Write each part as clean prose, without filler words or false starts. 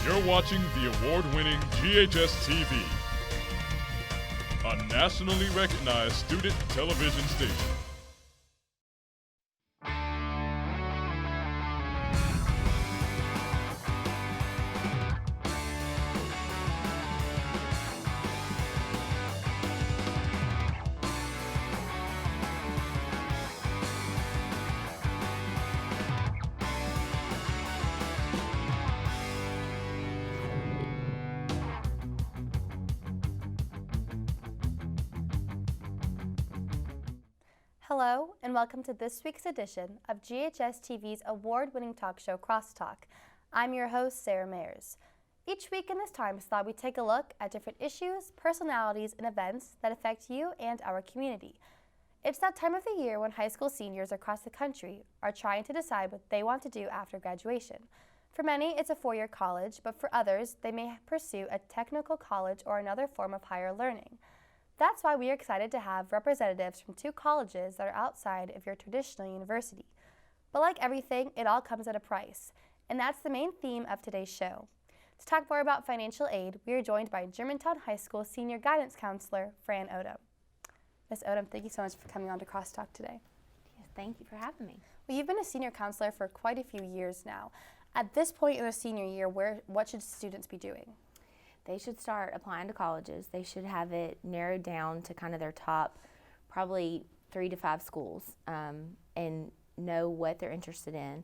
You're watching the award-winning GHS-TV, a nationally recognized student television station. Hello, and welcome to this week's edition of GHS-TV's award-winning talk show, Crosstalk. I'm your host, Sara Mayers. Each week in this time slot, we take a look at different issues, personalities, and events that affect you and our community. It's that time of the year when high school seniors across the country are trying to decide what they want to do after graduation. For many, it's a four-year college, but for others, they may pursue a technical college or another form of higher learning. That's why we are excited to have representatives from two colleges that are outside of your traditional university. But like everything, it all comes at a price, and that's the main theme of today's show. To talk more about financial aid, we are joined by Germantown High School Senior Guidance Counselor, Fran Odom. Ms. Odom, thank you so much for coming on to Crosstalk today. Yes, thank you for having me. Well, you've been a senior counselor for quite a few years now. At this point in their senior year, what should students be doing? They should start applying to colleges. They should have it narrowed down to kind of their top, probably 3 to 5 schools, and know what they're interested in.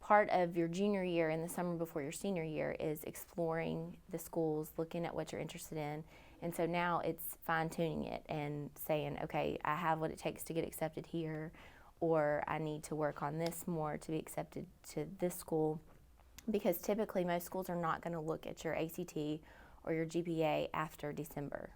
Part of your junior year in the summer before your senior year is exploring the schools, looking at what you're interested in. And so now it's fine-tuning it and saying, okay, I have what it takes to get accepted here, or I need to work on this more to be accepted to this school. Because typically most schools are not going to look at your ACT or your GPA after December.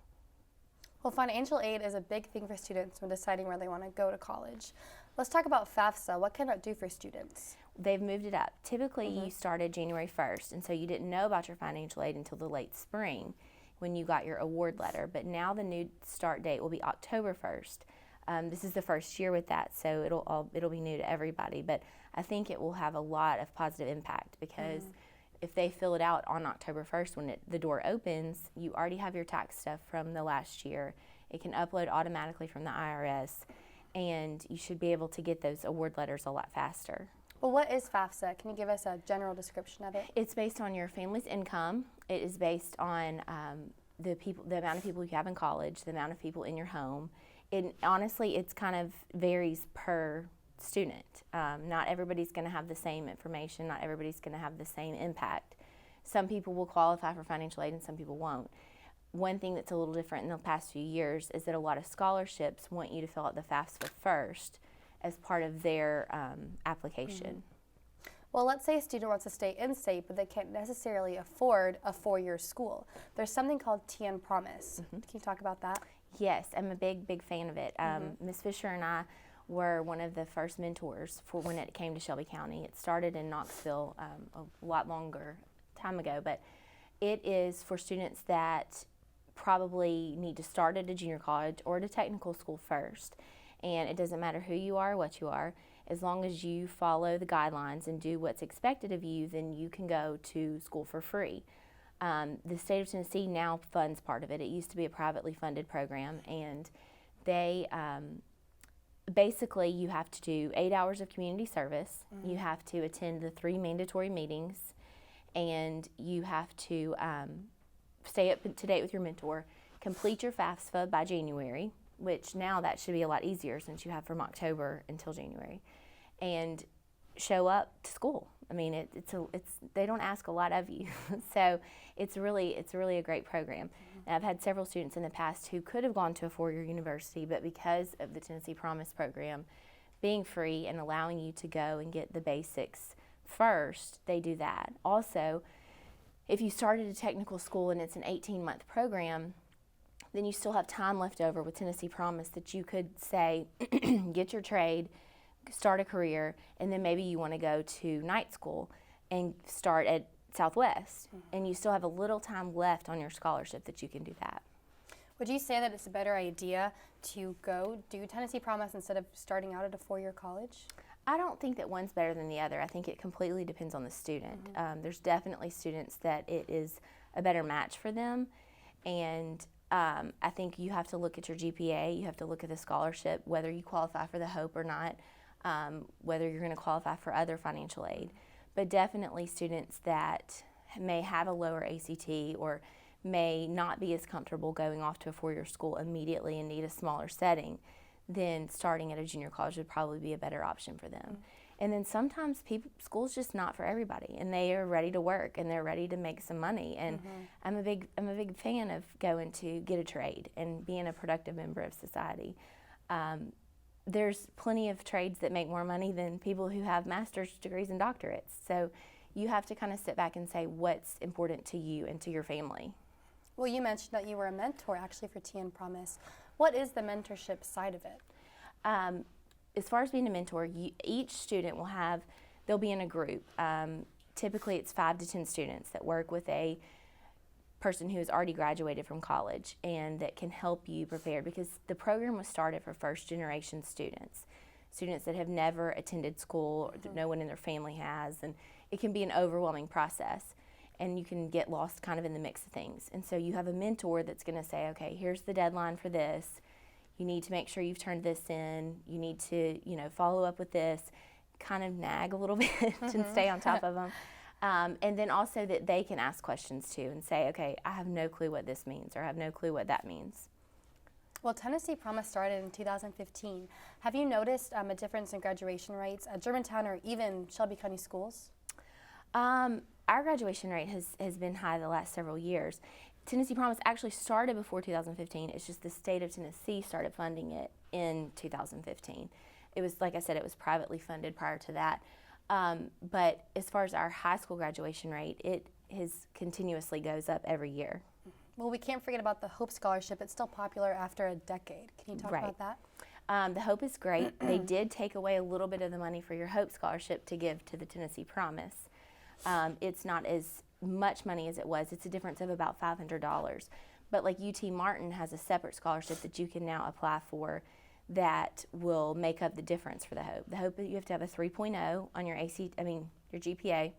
Well, financial aid is a big thing for students when deciding where they want to go to college. Let's talk about FAFSA. What can it do for students? They've moved it up. Typically you started January 1st, and so you didn't know about your financial aid until the late spring when you got your award letter. But now the new start date will be October 1st. This is the first year with that, so it'll be new to everybody. But I think it will have a lot of positive impact because if they fill it out on October 1st when the door opens, you already have your tax stuff from the last year. It can upload automatically from the IRS, and you should be able to get those award letters a lot faster. Well, what is FAFSA? Can you give us a general description of it? It's based on your family's income. It is based on the amount of people you have in college, the amount of people in your home. Honestly, it's kind of varies per student. Not everybody's going to have the same information. Not everybody's going to have the same impact. Some people will qualify for financial aid and some people won't. One thing that's a little different in the past few years is that a lot of scholarships want you to fill out the FAFSA first as part of their application. Well, let's say a student wants to stay in-state, but they can't necessarily afford a four-year school. There's something called TN Promise. Can you talk about that? Yes, I'm a big fan of it. Ms. Fisher and I were one of the first mentors for when it came to Shelby County. It started in Knoxville a lot longer time ago, but it is for students that probably need to start at a junior college or at a technical school first. And it doesn't matter who you are, what you are, as long as you follow the guidelines and do what's expected of you, then you can go to school for free. The state of Tennessee now funds part of it. It used to be a privately funded program, and they basically you have to do 8 hours of community service. You have to attend the 3 mandatory meetings, and you have to stay up to date with your mentor, complete your FAFSA by January, which now that should be a lot easier since you have from October until January, and show up to school. I mean, they don't ask a lot of you, so it's really a great program. And I've had several students in the past who could have gone to a 4-year university, but because of the Tennessee Promise program being free and allowing you to go and get the basics first, they do that. Also, if you started a technical school and it's an 18-month program, then you still have time left over with Tennessee Promise that you could say, get your trade, start a career, and then maybe you want to go to night school and start at Southwest, and you still have a little time left on your scholarship that you can do that. Would you say that it's a better idea to go do Tennessee Promise instead of starting out at a 4-year college? I don't think that one's better than the other. I think it completely depends on the student. There's definitely students that it is a better match for them, and I think you have to look at your GPA, you have to look at the scholarship, whether you qualify for the HOPE or not, whether you're going to qualify for other financial aid. But definitely students that may have a lower ACT or may not be as comfortable going off to a four-year school immediately and need a smaller setting, then starting at a junior college would probably be a better option for them. And then sometimes school's just not for everybody, and they are ready to work and they're ready to make some money. And I'm a big fan of going to get a trade and being a productive member of society. There's plenty of trades that make more money than people who have master's degrees and doctorates. So you have to kind of sit back and say what's important to you and to your family. Well, you mentioned that you were a mentor actually for Tea and Promise. What is the mentorship side of it? As far as being a mentor, each student they'll be in a group. Typically it's 5 to 10 students that work with a person who has already graduated from college and that can help you prepare, because the program was started for first generation students that have never attended school or that no one in their family has, and it can be an overwhelming process and you can get lost kind of in the mix of things. And so you have a mentor that's going to say, okay, here's the deadline for this. You need to make sure you've turned this in. You need to, follow up with this, kind of nag a little bit and stay on top of them. And then also that they can ask questions too and say, okay, I have no clue what this means, or I have no clue what that means. Well, Tennessee Promise started in 2015. Have you noticed a difference in graduation rates at Germantown or even Shelby County schools? Our graduation rate has been high the last several years. Tennessee Promise actually started before 2015. It's just the state of Tennessee started funding it in 2015. It was, like I said, it was privately funded prior to that. But as far as our high school graduation rate, it continuously goes up every year. Well, we can't forget about the HOPE scholarship. It's still popular after a decade. Can you talk about that? The HOPE is great. They did take away a little bit of the money for your HOPE scholarship to give to the Tennessee Promise. It's not as much money as it was. It's a difference of about $500. But like UT Martin has a separate scholarship that you can now apply for that will make up the difference for the HOPE. The HOPE, you have to have a 3.0 on your your GPA,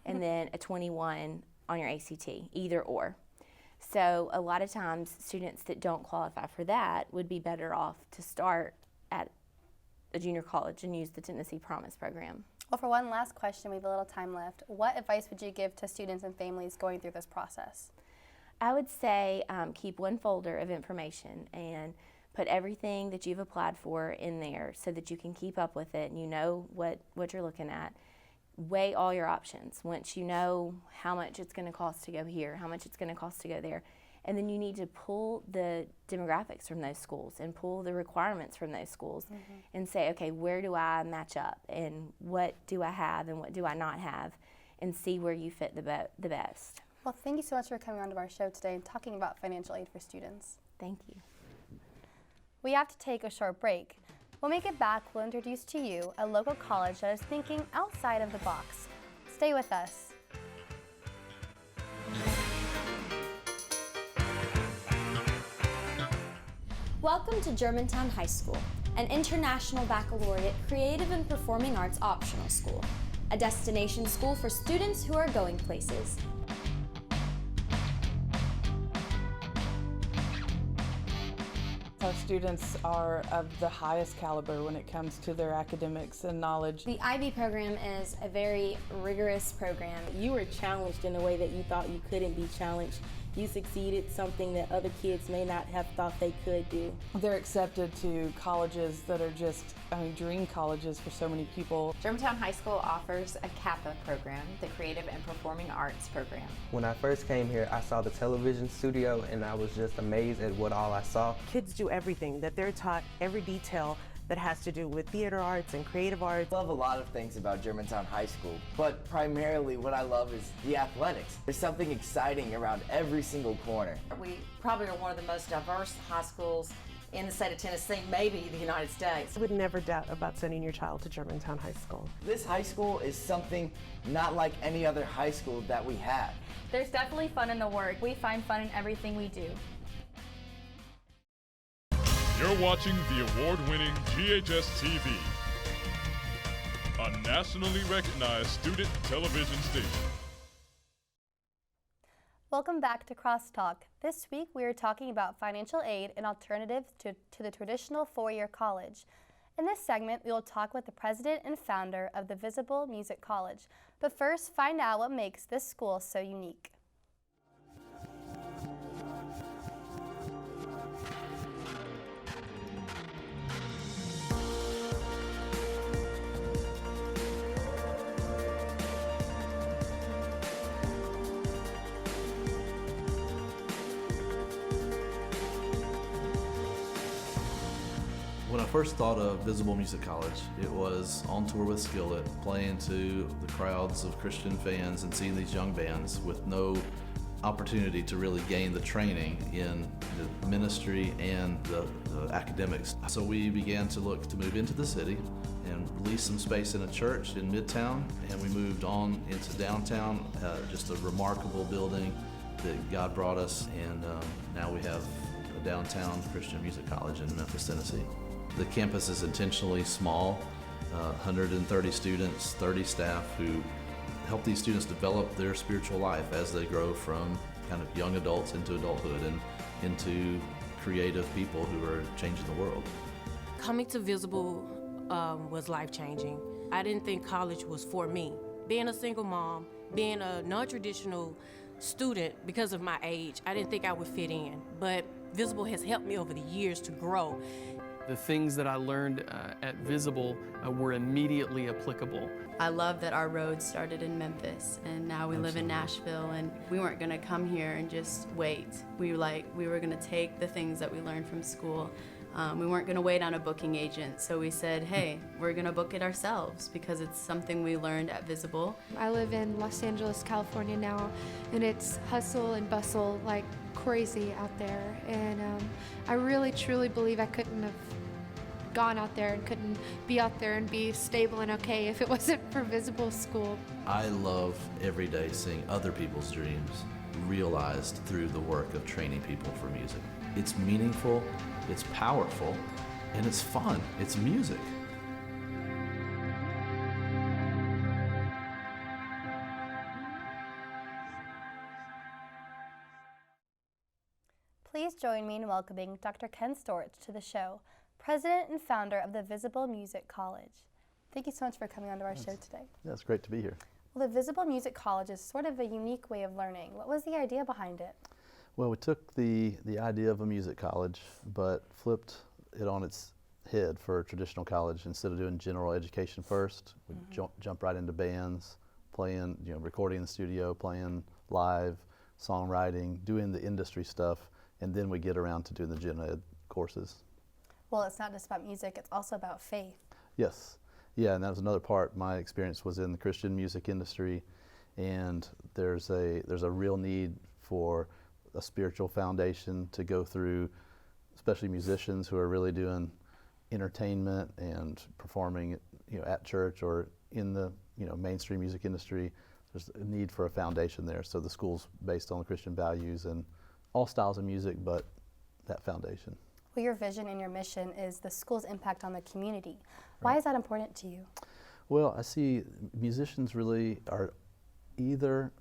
and then a 21 on your ACT, either or. So a lot of times students that don't qualify for that would be better off to start at a junior college and use the Tennessee Promise program. Well, for one last question, we have a little time left. What advice would you give to students and families going through this process? I would say keep one folder of information and put everything that you've applied for in there so that you can keep up with it and you know what you're looking at. Weigh all your options. Once you know how much it's going to cost to go here, how much it's going to cost to go there, and then you need to pull the demographics from those schools and pull the requirements from those schools and say, okay, where do I match up and what do I have and what do I not have, and see where you fit the best. Well, thank you so much for coming on to our show today and talking about financial aid for students. Thank you. We have to take a short break. When we get back, we'll introduce to you a local college that is thinking outside of the box. Stay with us. Welcome to Germantown High School, an international baccalaureate creative and performing arts optional school, a destination school for students who are going places. Our students are of the highest caliber when it comes to their academics and knowledge. The IB program is a very rigorous program. You were challenged in a way that you thought you couldn't be challenged. You succeeded, something that other kids may not have thought they could do. They're accepted to colleges that are just, dream colleges for so many people. Germantown High School offers a CAPA program, the Creative and Performing Arts program. When I first came here, I saw the television studio and I was just amazed at what all I saw. Kids do everything, that they're taught every detail that has to do with theater arts and creative arts. I love a lot of things about Germantown High School, but primarily what I love is the athletics. There's something exciting around every single corner. We probably are one of the most diverse high schools in the state of Tennessee, maybe the United States. I would never doubt about sending your child to Germantown High School. This high school is something not like any other high school that we have. There's definitely fun in the work. We find fun in everything we do. You're watching the award-winning GHS-TV. a nationally recognized student television station. Welcome back to Crosstalk. This week we are talking about financial aid and alternatives to the traditional four-year college. In this segment, we will talk with the president and founder of the Visible Music College. But first, find out what makes this school so unique. When I first thought of Visible Music College, it was on tour with Skillet, playing to the crowds of Christian fans and seeing these young bands with no opportunity to really gain the training in the ministry and the academics. So we began to look to move into the city and lease some space in a church in Midtown, and we moved on into downtown, just a remarkable building that God brought us, and now we have a downtown Christian Music College in Memphis, Tennessee. The campus is intentionally small, 130 students, 30 staff who help these students develop their spiritual life as they grow from kind of young adults into adulthood and into creative people who are changing the world. Coming to Visible was life-changing. I didn't think college was for me. Being a single mom, being a non-traditional student because of my age, I didn't think I would fit in. But Visible has helped me over the years to grow. The things that I learned at Visible were immediately applicable. I love that our road started in Memphis and now we live in Nashville, and we weren't gonna come here and just wait. We were gonna take the things that we learned from school. We weren't gonna wait on a booking agent, so we said, hey, we're gonna book it ourselves because it's something we learned at Visible. I live in Los Angeles, California now, and it's hustle and bustle like crazy out there. And I really, truly believe I couldn't have gone out there and couldn't be out there and be stable and okay if it wasn't for Visible School. I love every day seeing other people's dreams realized through the work of training people for music. It's meaningful, it's powerful, and it's fun. It's music. Please join me in welcoming Dr. Ken Storch to the show, president and founder of the Visible Music College. Thank you so much for coming onto our show today. Yeah, it's great to be here. Well, the Visible Music College is sort of a unique way of learning. What was the idea behind it? Well, we took the idea of a music college, but flipped it on its head for a traditional college. Instead of doing general education first, we jump right into bands, playing, recording in the studio, playing live, songwriting, doing the industry stuff, and then we get around to doing the gen ed courses. Well, it's not just about music, it's also about faith. Yes. Yeah, and that was another part. My experience was in the Christian music industry, and there's a real need for a spiritual foundation to go through, especially musicians who are really doing entertainment and performing, at church or in the, mainstream music industry. There's a need for a foundation there. So the school's based on Christian values and all styles of music, but that foundation. Well, your vision and your mission is the school's impact on the community. Why is that important to you? Well, I see musicians really are either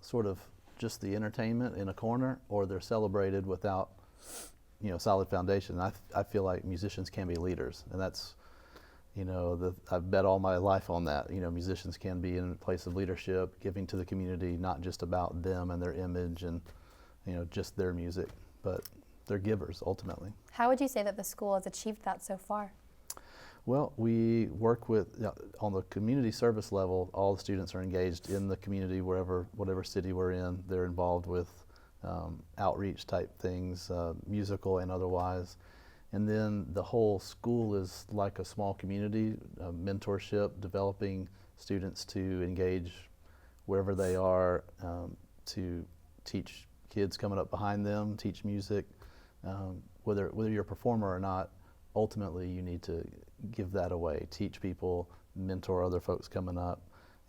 sort of just the entertainment in a corner, or they're celebrated without, solid foundation. I feel like musicians can be leaders, and that's, I've bet all my life on that. Musicians can be in a place of leadership, giving to the community, not just about them and their image and, just their music, but they're givers ultimately. How would you say that the school has achieved that so far? Well, we work with, on the community service level, all the students are engaged in the community whatever city we're in. They're involved with outreach type things, musical and otherwise. And then the whole school is like a small community, mentorship, developing students to engage wherever they are, to teach kids coming up behind them, teach music. Whether you're a performer or not, ultimately you need to give that away, teach people, mentor other folks coming up,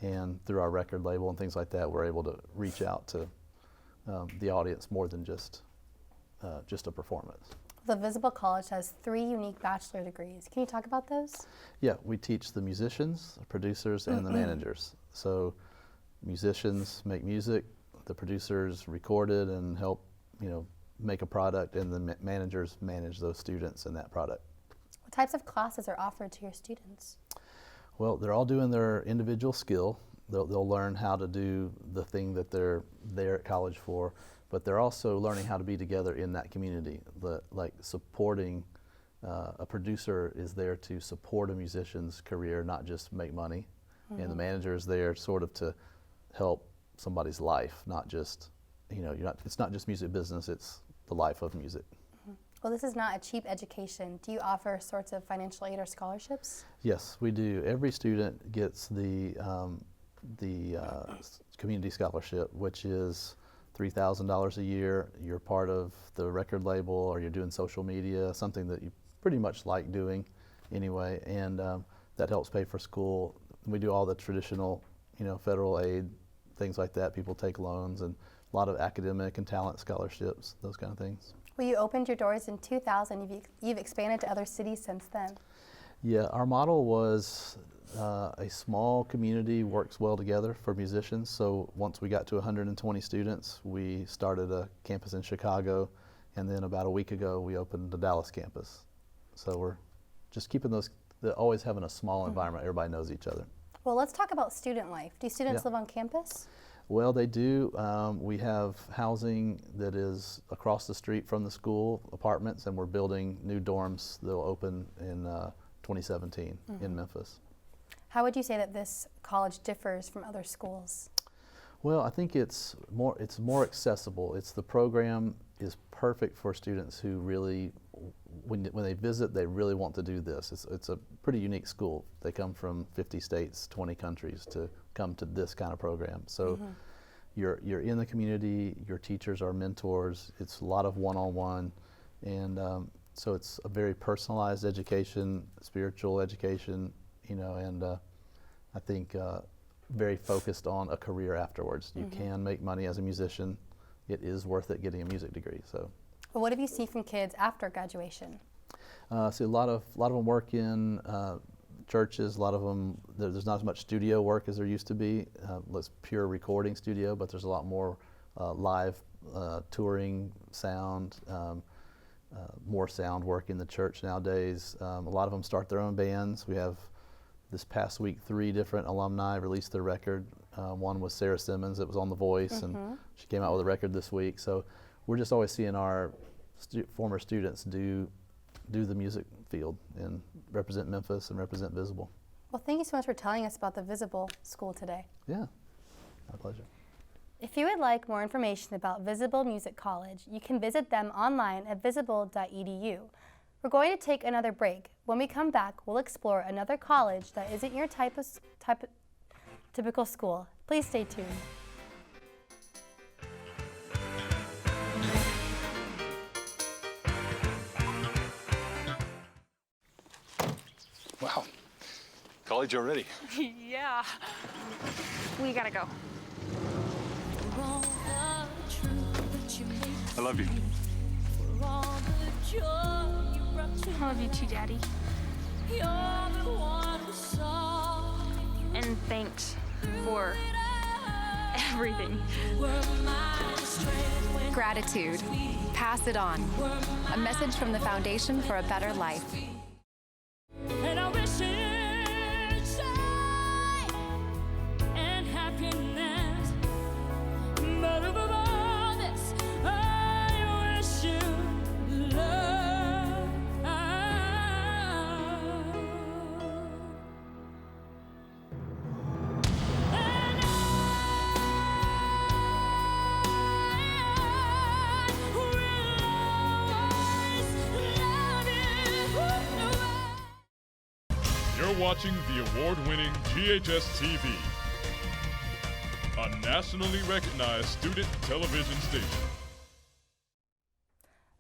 and through our record label and things like that, we're able to reach out to the audience more than just a performance. The Visible College has 3 unique bachelor degrees. Can you talk about those? Yeah, we teach the musicians, the producers, and the managers. So musicians make music, the producers record it and help, make a product, and the managers manage those students and that product. What types of classes are offered to your students? Well, they're all doing their individual skill. They'll learn how to do the thing that they're there at college for, but they're also learning how to be together in that community. Like supporting, a producer is there to support a musician's career, not just make money. And the manager is there sort of to help somebody's life, not just, it's not just music business, it's the life of music. Well, this is not a cheap education. Do you offer sorts of financial aid or scholarships? Yes, we do. Every student gets the community scholarship, which is $3,000 a year. You're part of the record label, or you're doing social media, something that you pretty much like doing anyway, and that helps pay for school. We do all the traditional, federal aid, things like that. People take loans, and a lot of academic and talent scholarships, those kind of things. Well, you opened your doors in 2000. You've expanded to other cities since then. Yeah, our model was a small community works well together for musicians. So once we got to 120 students, we started a campus in Chicago, and then about a week ago we opened the Dallas campus. So we're just keeping always having a small environment. Everybody knows each other. Well, let's talk about student life. Do students live on campus? Well, they do. We have housing that is across the street from the school, apartments, and we're building new dorms that will open in 2017 in Memphis. How would you say that this college differs from other schools? Well, I think it's more accessible. The program is perfect for students who really, when they visit, they really want to do this. It's a pretty unique school. They come from 50 states, 20 countries to come to this kind of program. So you're in the community, your teachers are mentors, it's a lot of one-on-one, and so it's a very personalized education, spiritual education, and I think very focused on a career afterwards. You can make money as a musician. It is worth it getting a music degree. So. Well, what have you seen from kids after graduation? See a lot of them work in churches. A lot of them, there's not as much studio work as there used to be. It's pure recording studio, but there's a lot more live touring sound, more sound work in the church nowadays. A lot of them start their own bands. We have this past week 3 different alumni released their record. One was Sarah Simmons that was on The Voice, and she came out with a record this week. So we're just always seeing our former students do the music field and represent Memphis and represent Visible. Well, thank you so much for telling us about the Visible School today. Yeah, my pleasure. If you would like more information about Visible Music College, you can visit them online at visible.edu. We're going to take another break. When we come back, we'll explore another college that isn't your typical school. Please stay tuned. Wow. College already? Yeah. We gotta go. I love you. I love you too, Daddy. And thanks for everything. Gratitude. Pass it on. A message from the Foundation for a Better Life. And I wish it joy and happiness, but above all this, I wish you love. And You're watching the award-winning GHS-TV, a nationally recognized student television station.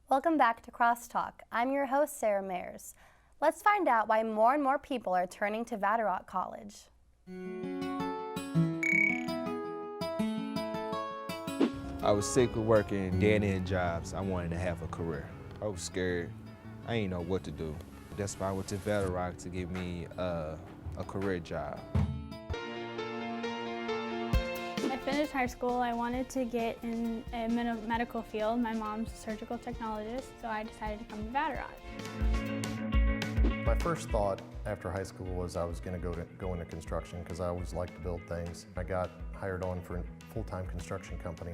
Welcome back to Crosstalk. I'm your host, Sara Mayers. Let's find out why more and more people are turning to Vatterott College. I was sick of working dead-end jobs. I wanted to have a career. I was scared. I didn't know what to do. That's why I went to Veterock to give me a career job. I finished high school. I wanted to get in a medical field. My mom's a surgical technologist, so I decided to come to Veterock. My first thought after high school was I was going to go into construction because I always liked to build things. I got hired on for a full-time construction company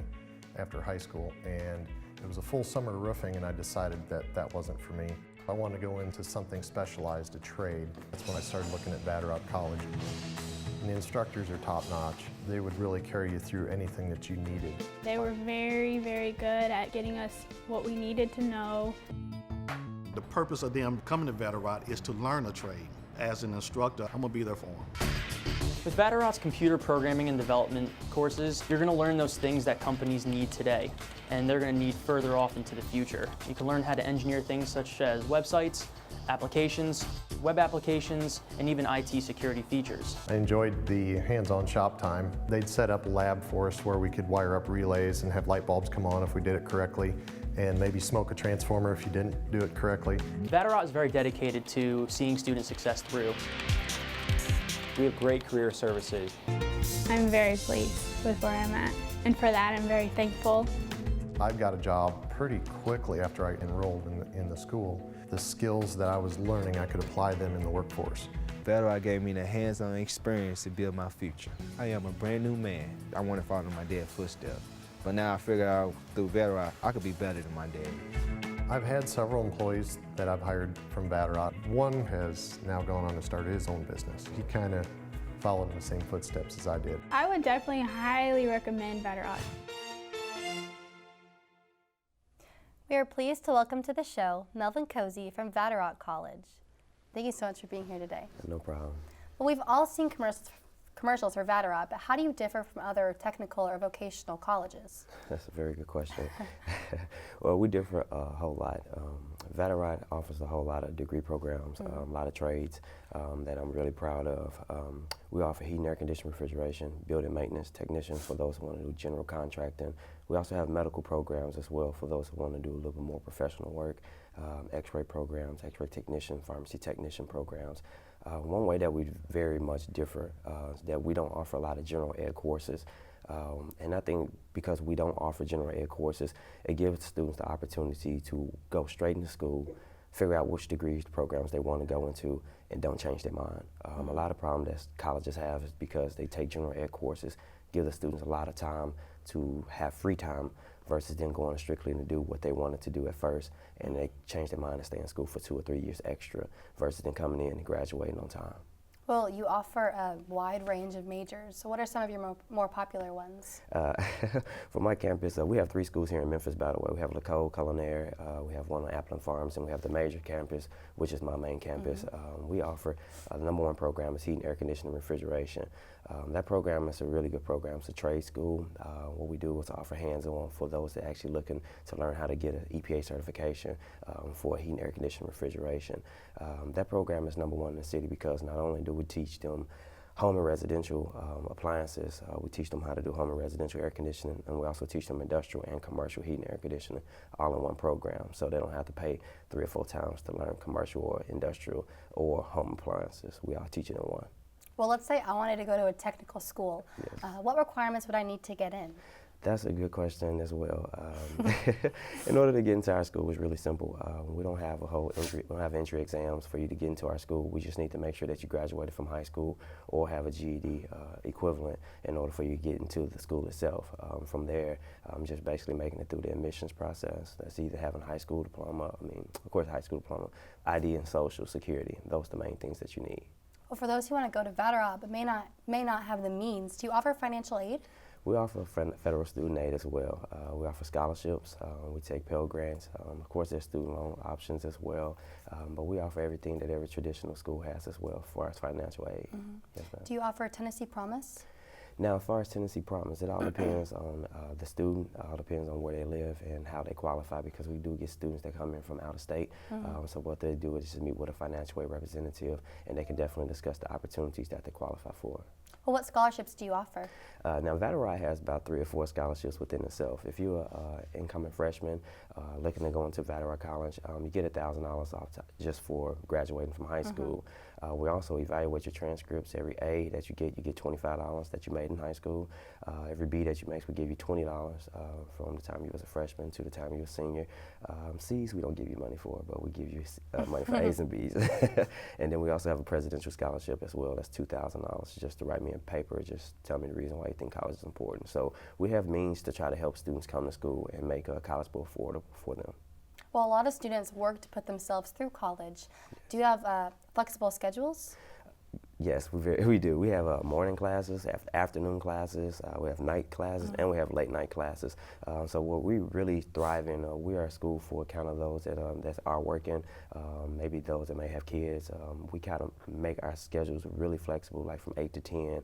after high school, and it was a full summer roofing, and I decided that that wasn't for me. I wanted to go into something specialized, a trade. That's when I started looking at Veterock College. And the instructors are top-notch. They would really carry you through anything that you needed. They were very, very good at getting us what we needed to know. The purpose of them coming to Veterock is to learn a trade. As an instructor, I'm gonna be there for them. With Veterock's computer programming and development courses, you're gonna learn those things that companies need today, and they're gonna need further off into the future. You can learn how to engineer things such as websites, applications, web applications, and even IT security features. I enjoyed the hands-on shop time. They'd set up a lab for us where we could wire up relays and have light bulbs come on if we did it correctly, and maybe smoke a transformer if you didn't do it correctly. Veterock is very dedicated to seeing student success through. We have great career services. I'm very pleased with where I'm at, and for that I'm very thankful. I got a job pretty quickly after I enrolled in the school. The skills that I was learning, I could apply them in the workforce. Veterock gave me the hands-on experience to build my future. I am a brand new man. I want to follow my dad's footsteps. But now I figured out through Veterock, I could be better than my dad. I've had several employees that I've hired from Veterock. One has now gone on to start his own business. He kind of followed in the same footsteps as I did. I would definitely highly recommend Veterock. We are pleased to welcome to the show Melvin Cozy from Veterock College. Thank you so much for being here today. No problem. Well, we've all seen commercials for Veterock, but how do you differ from other technical or vocational colleges? That's a very good question. Well, we differ a whole lot. Veterock offers a whole lot of degree programs, a lot of trades that I'm really proud of. We offer heating, air conditioning, refrigeration, building maintenance technicians for those who want to do general contracting. We also have medical programs as well for those who want to do a little bit more professional work, x-ray programs, x-ray technician, pharmacy technician programs. One way that we very much differ is that we don't offer a lot of general ed courses. And I think because we don't offer general ed courses, it gives students the opportunity to go straight into school, figure out which degrees, programs they want to go into, and don't change their mind. A lot of problems that colleges have is because they take general ed courses, give the students a lot of time to have free time versus them going strictly to do what they wanted to do at first, and they change their mind and stay in school for 2 or 3 years extra versus them coming in and graduating on time. Well, you offer a wide range of majors. So what are some of your more popular ones? For my campus, we have 3 schools here in Memphis, by the way. We have LaCole, Culinaire, we have one on Appleton Farms, and we have the major campus, which is my main campus. We offer the #1 program is heating, air conditioning, refrigeration. That program is a really good program. It's a trade school. What we do is offer hands-on for those that are actually looking to learn how to get an EPA certification for heating, air conditioning, refrigeration. That program is #1 in the city because not only do we teach them home and residential appliances, we teach them how to do home and residential air conditioning, and we also teach them industrial and commercial heating and air conditioning all in one program, so they don't have to pay 3 or 4 times to learn commercial or industrial or home appliances. We all teach it in one. Well, let's say I wanted to go to a technical school. Yes. What requirements would I need to get in? That's a good question as well. In order to get into our school, it's really simple. We don't have entry exams for you to get into our school. We just need to make sure that you graduated from high school or have a GED equivalent in order for you to get into the school itself. From there, just basically making it through the admissions process. That's either having a high school diploma, of course, high school diploma, ID and social security. Those are the main things that you need. Well, for those who want to go to Veterock but may not have the means, do you offer financial aid? We offer federal student aid as well. We offer scholarships. We take Pell Grants. Of course, there's student loan options as well. But we offer everything that every traditional school has as well for our financial aid. Yes, ma'am. Do you offer Tennessee Promise? Now, as far as Tennessee Promise, it all depends on the student, all depends on where they live and how they qualify, because we do get students that come in from out of state. So what they do is just meet with a financial aid representative, and they can definitely discuss the opportunities that they qualify for. Well, what scholarships do you offer? Now, Vatterott has about 3 or 4 scholarships within itself. If you're an incoming freshman looking to go into Vatterott College, you get $1,000 off just for graduating from high school. We also evaluate your transcripts. Every A that you get $25 that you made in high school. Every B that you make, we give you $20 from the time you was a freshman to the time you were a senior. C's we don't give you money for, but we give you money for A's and B's. And then we also have a presidential scholarship as well. That's $2,000 just to write me a paper, just tell me the reason why you think college is important. So we have means to try to help students come to school and make college more affordable for them. Well, a lot of students work to put themselves through college. Do you have flexible schedules? Yes, we do. We have morning classes, afternoon classes, we have night classes, and we have late night classes. So what we really thrive in, we are a school for kind of those that are working, maybe those that may have kids. We kind of make our schedules really flexible, like from 8 to 10,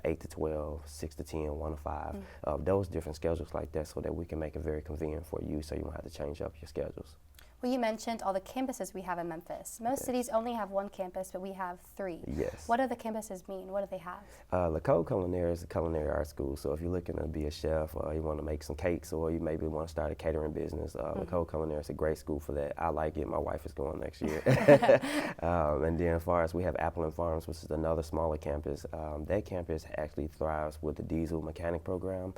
8 to 12, 6 to 10, 1 to 5. Those different schedules like that so that we can make it very convenient for you so you don't have to change up your schedules. Well, you mentioned all the campuses we have in Memphis. Most cities only have 1 campus, but we have 3. Yes. What do the campuses mean? What do they have? L'École Culinaire is a culinary art school, so if you're looking to be a chef or you want to make some cakes or you maybe want to start a catering business, L'École Culinaire is a great school for that. I like it. My wife is going next year. And then as far as we have Appleton Farms, which is another smaller campus, that campus actually thrives with the diesel mechanic program,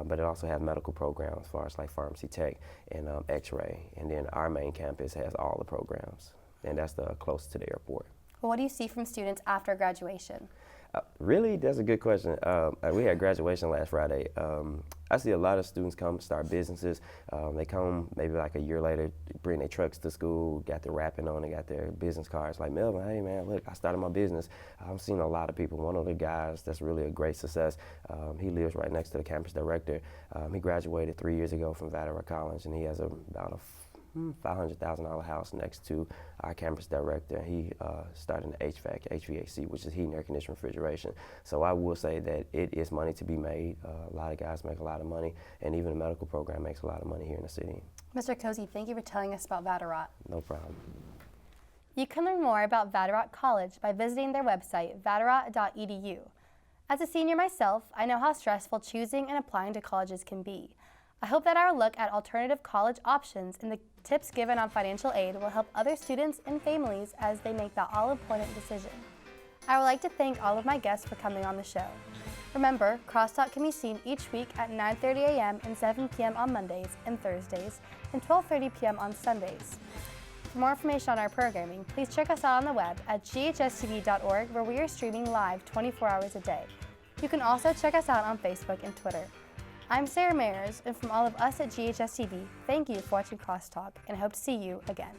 but it also has medical programs as far as like pharmacy tech and x-ray. And then our main campus has all the programs, and that's the closest to the airport. Well, what do you see from students after graduation? Really, that's a good question. We had graduation last Friday. I see a lot of students come start businesses. They come maybe like a year later, bring their trucks to school, got their wrapping on, they got their business cards like, Melvin, hey man, look, I started my business. I've seen a lot of people. One of the guys that's really a great success, he lives right next to the campus director. He graduated 3 years ago from Vatterott College, and he has about a $500,000 house next to our campus director. He started in HVAC, which is heating, air conditioning, refrigeration. So I will say that it is money to be made. A lot of guys make a lot of money, and even the medical program makes a lot of money here in the city. Mr. Cozy, thank you for telling us about Vatterott. No problem. You can learn more about Vatterott College by visiting their website, vatterott.edu. As a senior myself, I know how stressful choosing and applying to colleges can be. I hope that our look at alternative college options and the tips given on financial aid will help other students and families as they make that all-important decision. I would like to thank all of my guests for coming on the show. Remember, Crosstalk can be seen each week at 9:30 a.m. and 7 p.m. on Mondays and Thursdays, and 12:30 p.m. on Sundays. For more information on our programming, please check us out on the web at GHS-TV.org, where we are streaming live 24 hours a day. You can also check us out on Facebook and Twitter. I'm Sara Mayers, and from all of us at GHS-TV, thank you for watching Crosstalk, and I hope to see you again.